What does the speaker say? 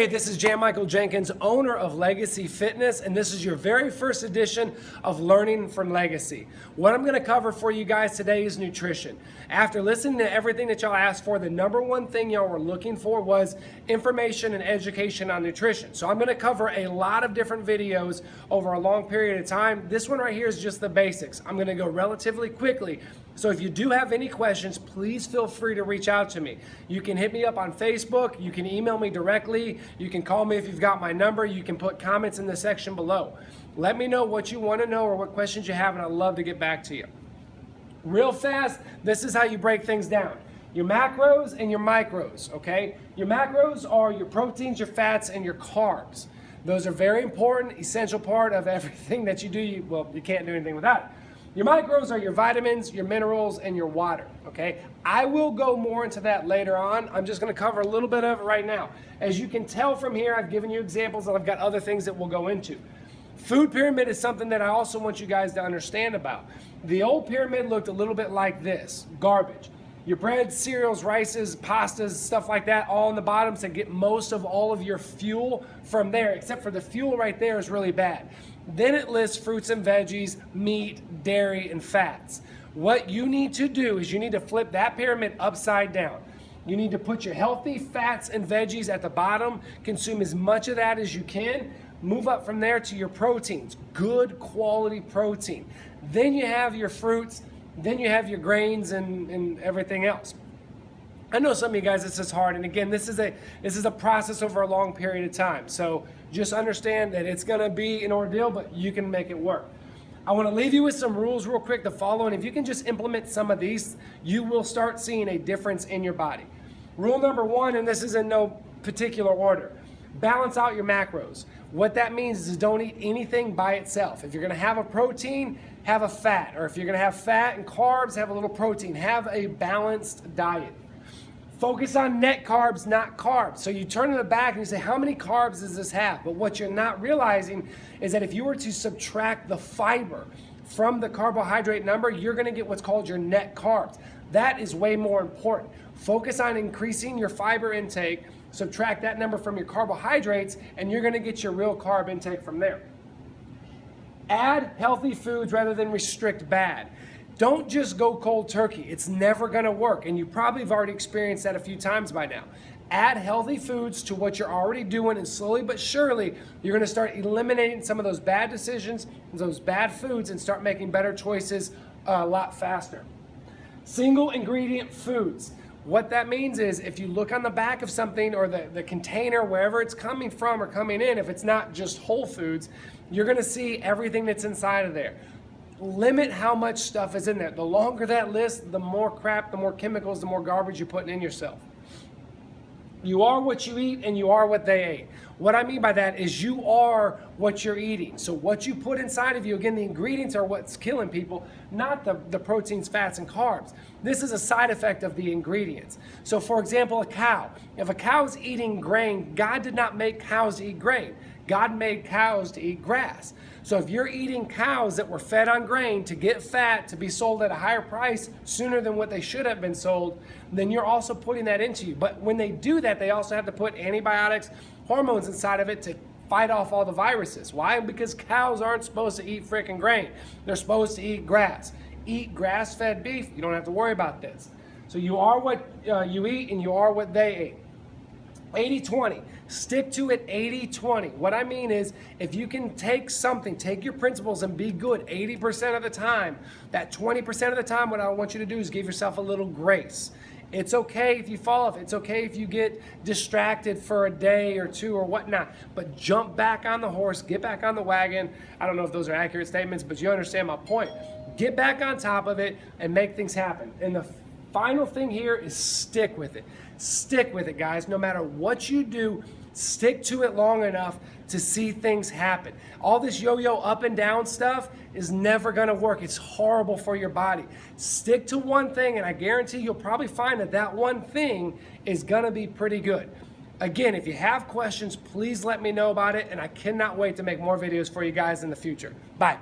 Hey, this is Jan Michael Jenkins, owner of Legacy Fitness, and this is your very first edition of Learning from Legacy. What I'm going to cover for you guys today is nutrition. After listening to everything that y'all asked for, the number one thing y'all were looking for was information and education on nutrition. So I'm going to cover a lot of different videos over a long period of time. This one right here is just the basics. I'm going to go relatively quickly. So if you do have any questions, please feel free to reach out to me. You can hit me up on Facebook, you can email me directly, you can call me if you've got my number, you can put comments in the section below. Let me know what you want to know or what questions you have, and I'd love to get back to you. Real fast, this is how you break things down. Your macros and your micros, okay? Your macros are your proteins, your fats, and your carbs. Those are very important, essential part of everything that you do. You can't do anything without it. Your micros are your vitamins, your minerals, and your water, okay? I will go more into that later on. I'm just gonna cover a little bit of it right now. As you can tell from here, I've given you examples and I've got other things that we'll go into. Food pyramid is something that I also want you guys to understand about. The old pyramid looked a little bit like this, garbage. Your breads, cereals, rices, pastas, stuff like that, all on the bottom to get most of all of your fuel from there, except for the fuel right there is really bad. Then it lists fruits and veggies, meat, dairy, and fats. What you need to do is you need to flip that pyramid upside down. You need to put your healthy fats and veggies at the bottom, consume as much of that as you can, move up from there to your proteins, good quality protein. Then you have your fruits, then you have your grains and everything else. I know some of you guys, this is hard, and again, this is a process over a long period of time. So just understand that it's gonna be an ordeal, but you can make it work. I wanna leave you with some rules real quick to follow, and if you can just implement some of these, you will start seeing a difference in your body. Rule number one, and this is in no particular order, balance out your macros. What that means is don't eat anything by itself. If you're gonna have a protein, have a fat, or if you're gonna have fat and carbs, have a little protein. Have a balanced diet. Focus on net carbs, not carbs. So you turn to the back and you say, how many carbs does this have? But what you're not realizing is that if you were to subtract the fiber from the carbohydrate number, you're gonna get what's called your net carbs. That is way more important. Focus on increasing your fiber intake, subtract that number from your carbohydrates, and you're gonna get your real carb intake from there. Add healthy foods rather than restrict bad. Don't just go cold turkey. It's never gonna work, and you probably have already experienced that a few times by now. Add healthy foods to what you're already doing, and slowly but surely, you're gonna start eliminating some of those bad decisions, those bad foods, and start making better choices a lot faster. Single ingredient foods. What that means is if you look on the back of something or the container, wherever it's coming from or coming in, if it's not just whole foods, you're gonna see everything that's inside of there. Limit how much stuff is in there. The longer that list, the more crap, the more chemicals, the more garbage you're putting in yourself. You are what you eat and you are what they ate. What I mean by that is you are what you're eating. So what you put inside of you, again, the ingredients are what's killing people, not the proteins, fats, and carbs. This is a side effect of the ingredients. So for example, a cow. If a cow is eating grain, God did not make cows to eat grain. God made cows to eat grass. So if you're eating cows that were fed on grain to get fat to be sold at a higher price sooner than what they should have been sold, then you're also putting that into you. But when they do that, they also have to put antibiotics, hormones inside of it to fight off all the viruses. Why? Because cows aren't supposed to eat frickin' grain. They're supposed to eat grass. Eat grass-fed beef, you don't have to worry about this. So you are what you eat and you are what they ate. 80-20, stick to it 80-20. What I mean is if you can take your principles and be good 80% of the time, that 20% of the time what I want you to do is give yourself a little grace. It's okay if you fall off. It's okay if you get distracted for a day or two or whatnot, but jump back on the horse, get back on the wagon. I don't know if those are accurate statements, but you understand my point. Get back on top of it and make things happen. And the final thing here is stick with it. Stick with it, guys. No matter what you do, stick to it long enough to see things happen. All this yo-yo up and down stuff is never gonna work. It's horrible for your body. Stick to one thing, and I guarantee you'll probably find that that one thing is gonna be pretty good. Again, if you have questions, please let me know about it, and I cannot wait to make more videos for you guys in the future. Bye.